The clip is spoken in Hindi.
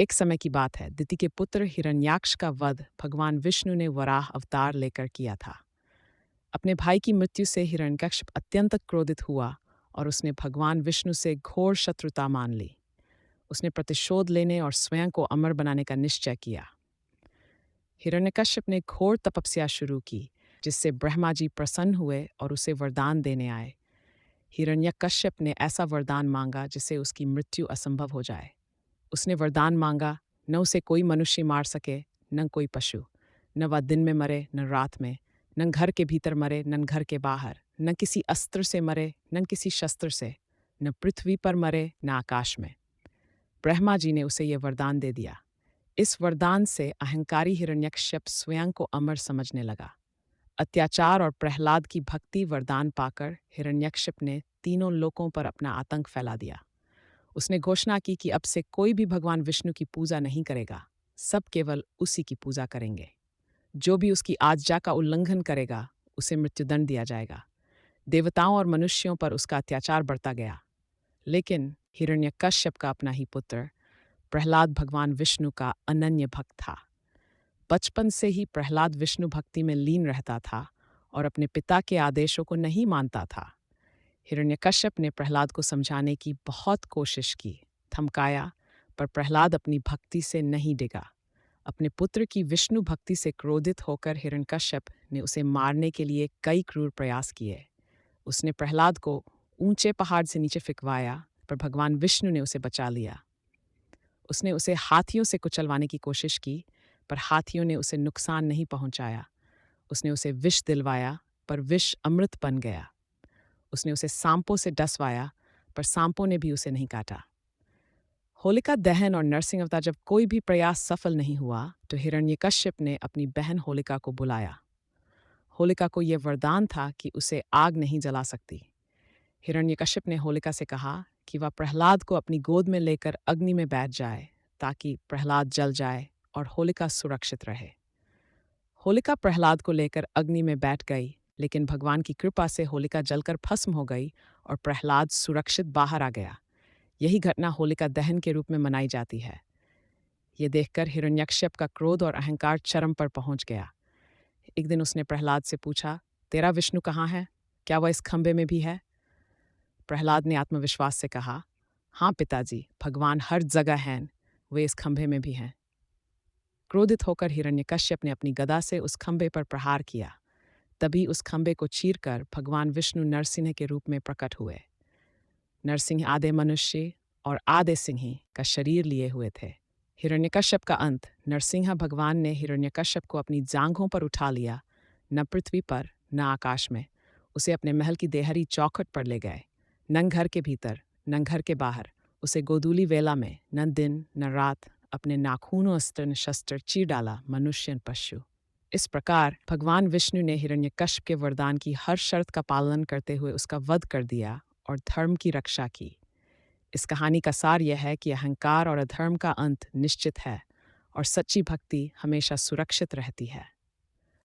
एक समय की बात है, दिति के पुत्र हिरण्याक्ष का वध भगवान विष्णु ने वराह अवतार लेकर किया था। अपने भाई की मृत्यु से हिरण्यकश्यप अत्यंत क्रोधित हुआ और उसने भगवान विष्णु से घोर शत्रुता मान ली। उसने प्रतिशोध लेने और स्वयं को अमर बनाने का निश्चय किया। हिरण्यकश्यप ने घोर तपस्या शुरू की, जिससे ब्रह्मा जी प्रसन्न हुए और उसे वरदान देने आए। हिरण्यकश्यप ने ऐसा वरदान मांगा जिससे उसकी मृत्यु असंभव हो जाए। उसने वरदान मांगा, न उसे कोई मनुष्य मार सके, न कोई पशु, न वह दिन में मरे न रात में, न घर के भीतर मरे न घर के बाहर, न किसी अस्त्र से मरे न किसी शस्त्र से, न पृथ्वी पर मरे न आकाश में। ब्रह्मा जी ने उसे यह वरदान दे दिया। इस वरदान से अहंकारी हिरण्यकश्यप स्वयं को अमर समझने लगा। अत्याचार और प्रहलाद की भक्ति वरदान पाकर हिरण्यकश्यप ने तीनों लोकों पर अपना आतंक फैला दिया। उसने घोषणा की कि अब से कोई भी भगवान विष्णु की पूजा नहीं करेगा, सब केवल उसी की पूजा करेंगे। जो भी उसकी आज्ञा का उल्लंघन करेगा, उसे मृत्युदंड दिया जाएगा। देवताओं और मनुष्यों पर उसका अत्याचार बढ़ता गया। लेकिन हिरण्यकश्यप का अपना ही पुत्र प्रहलाद भगवान विष्णु का अनन्य भक्त था। बचपन से ही प्रहलाद विष्णु भक्ति में लीन रहता था और अपने पिता के आदेशों को नहीं मानता था। हिरण्यकश्यप ने प्रहलाद को समझाने की बहुत कोशिश की, धमकाया, पर प्रहलाद अपनी भक्ति से नहीं डिगा। अपने पुत्र की विष्णु भक्ति से क्रोधित होकर हिरण्यकश्यप ने उसे मारने के लिए कई क्रूर प्रयास किए। उसने प्रहलाद को ऊंचे पहाड़ से नीचे फेंकवाया, पर भगवान विष्णु ने उसे बचा लिया। उसने उसे हाथियों से कुचलवाने की कोशिश की, पर हाथियों ने उसे नुकसान नहीं पहुंचाया। उसने उसे विष दिलवाया, पर विष अमृत बन गया। उसने उसे सांपों से डसवाया, पर सांपों ने भी उसे नहीं काटा। होलिका दहन और नरसिंह अवतार जब कोई भी प्रयास सफल नहीं हुआ, तो हिरण्यकश्यप ने अपनी बहन होलिका को बुलाया। होलिका को यह वरदान था कि उसे आग नहीं जला सकती। हिरण्यकश्यप ने होलिका से कहा कि वह प्रहलाद को अपनी गोद में लेकर अग्नि में बैठ जाए, ताकि प्रहलाद जल जाए और होलिका सुरक्षित रहे। होलिका प्रहलाद को लेकर अग्नि में बैठ गई, लेकिन भगवान की कृपा से होलिका जलकर भस्म हो गई और प्रहलाद सुरक्षित बाहर आ गया। यही घटना होलिका दहन के रूप में मनाई जाती है। ये देखकर हिरण्यकश्यप का क्रोध और अहंकार चरम पर पहुंच गया। एक दिन उसने प्रहलाद से पूछा, तेरा विष्णु कहाँ है? क्या वह इस खंबे में भी है? प्रहलाद ने आत्मविश्वास से कहा, हाँ पिताजी, भगवान हर जगह हैं, वे इस खंभे में भी हैं। क्रोधित होकर हिरण्यकश्यप ने अपनी गदा से उस खंभे पर प्रहार किया। तभी उस खंभे को चीरकर भगवान विष्णु नरसिंह के रूप में प्रकट हुए। नरसिंह आधे मनुष्य और आधे सिंही का शरीर लिए हुए थे। हिरण्यकश्यप का अंत, नरसिंह भगवान ने हिरण्यकश्यप को अपनी जांघों पर उठा लिया, न पृथ्वी पर न आकाश में। उसे अपने महल की देहरी चौखट पर ले गए, न घर के भीतर न घर के बाहर। उसे गोधूली वेला में न दिन न रात अपने नाखूनों अस्त्र शस्त्र चीर डाला, मनुष्य पशु। इस प्रकार भगवान विष्णु ने हिरण्यकश्यप के वरदान की हर शर्त का पालन करते हुए उसका वध कर दिया और धर्म की रक्षा की। इस कहानी का सार यह है कि अहंकार और अधर्म का अंत निश्चित है और सच्ची भक्ति हमेशा सुरक्षित रहती है।